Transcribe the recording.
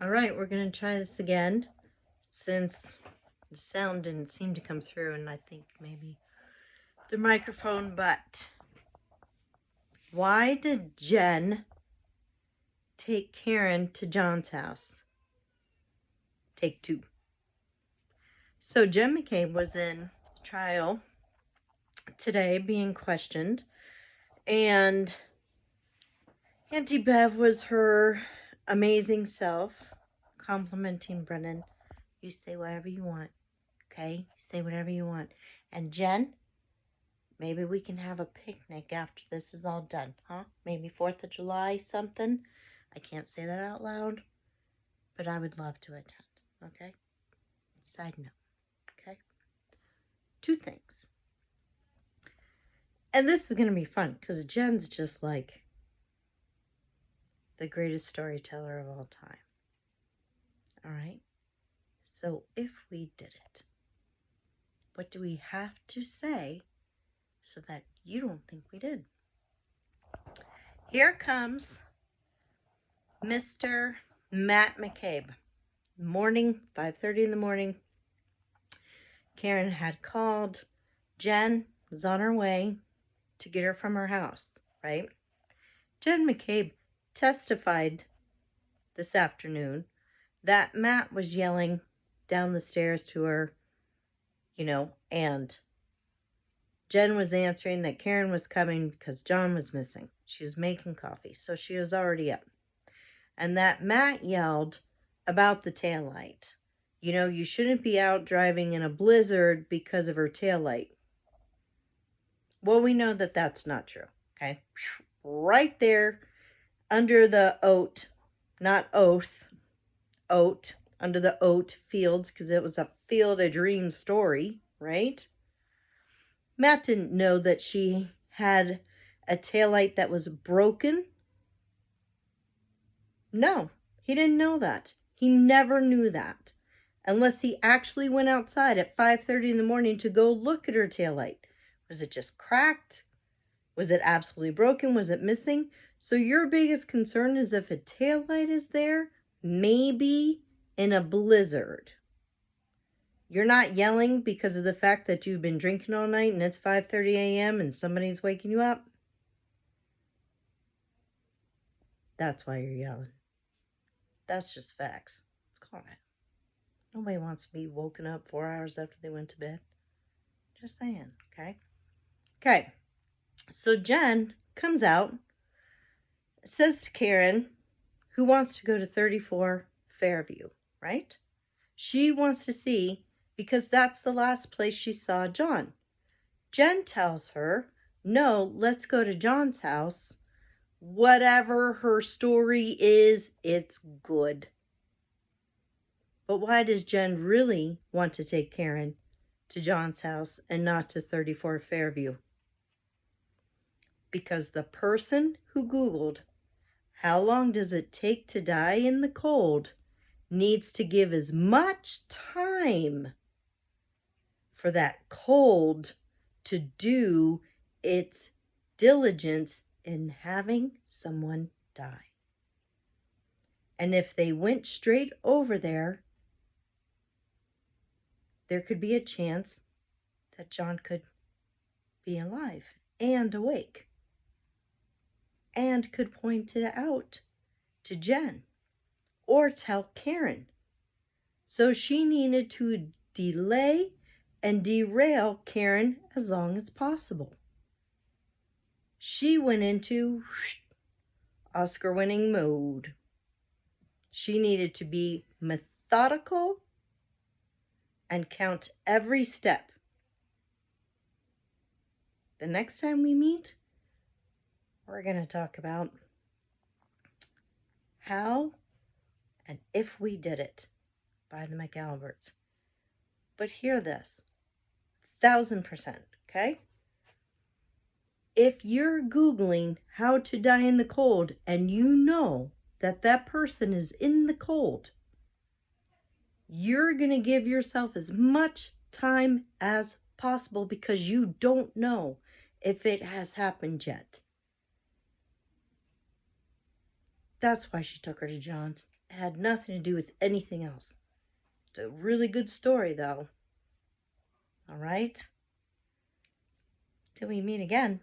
All right, we're going to try this again since the sound didn't seem to come through, and I think maybe the microphone, but why did Jen take Karen to John's house? Take two. So Jen McCabe was in trial today being questioned, and Auntie Bev was her amazing self complimenting Brennan. You say whatever you want, okay? Say whatever you want. And Jen, maybe we can have a picnic after this is all done, huh? Maybe 4th of July, something. I can't say that out loud, but I would love to attend, okay? Side note, okay? Two things. And this is going to be fun because Jen's just like the greatest storyteller of all time. All right? So if we did it, what do we have to say so that you don't think we did? Here comes Mr. Matt McCabe. Morning, 5:30 in the morning. Karen had called. Jen was on her way to get her from her house, right? Jen McCabe testified this afternoon that Matt was yelling down the stairs to her, and Jen was answering that Karen was coming because John was missing. She was making coffee, so she was already up. And that Matt yelled about the taillight. You shouldn't be out driving in a blizzard because of her taillight. Well, we know that that's not true, okay? Right there under the oat, not oath, oat, under the oat fields, because it was a Field of Dreams story, right? Matt didn't know that she had a taillight that was broken. No, he didn't know that. He never knew that. Unless he actually went outside at 5:30 in the morning to go look at her taillight. Was it just cracked? Was it absolutely broken? Was it missing? So your biggest concern is if a taillight is there, maybe in a blizzard. You're not yelling because of the fact that you've been drinking all night and it's 5:30 a.m. and somebody's waking you up. That's why you're yelling. That's just facts. Let's call it. Nobody wants to be woken up 4 hours after they went to bed. Just saying, okay? Okay, so Jen comes out, says to Karen, who wants to go to 34 Fairview, right? She wants to see, because that's the last place she saw John. Jen tells her, no, let's go to John's house. Whatever her story is, it's good. But why does Jen really want to take Karen to John's house and not to 34 Fairview? Because the person who Googled, how long does it take to die in the cold, needs to give as much time for that cold to do its diligence in having someone die. And if they went straight over there, there could be a chance that John could be alive and awake and could point it out to Jen or tell Karen. So she needed to delay and derail Karen as long as possible. She went into Oscar-winning mode. She needed to be methodical and count every step. The next time we meet, we're going to talk about how and if we did it by the McAlberts. But hear this, 1000%, okay? If you're Googling how to die in the cold and you know that that person is in the cold, you're going to give yourself as much time as possible because you don't know if it has happened yet. That's why she took her to John's. It had nothing to do with anything else. It's a really good story, though. All right? Till we meet again.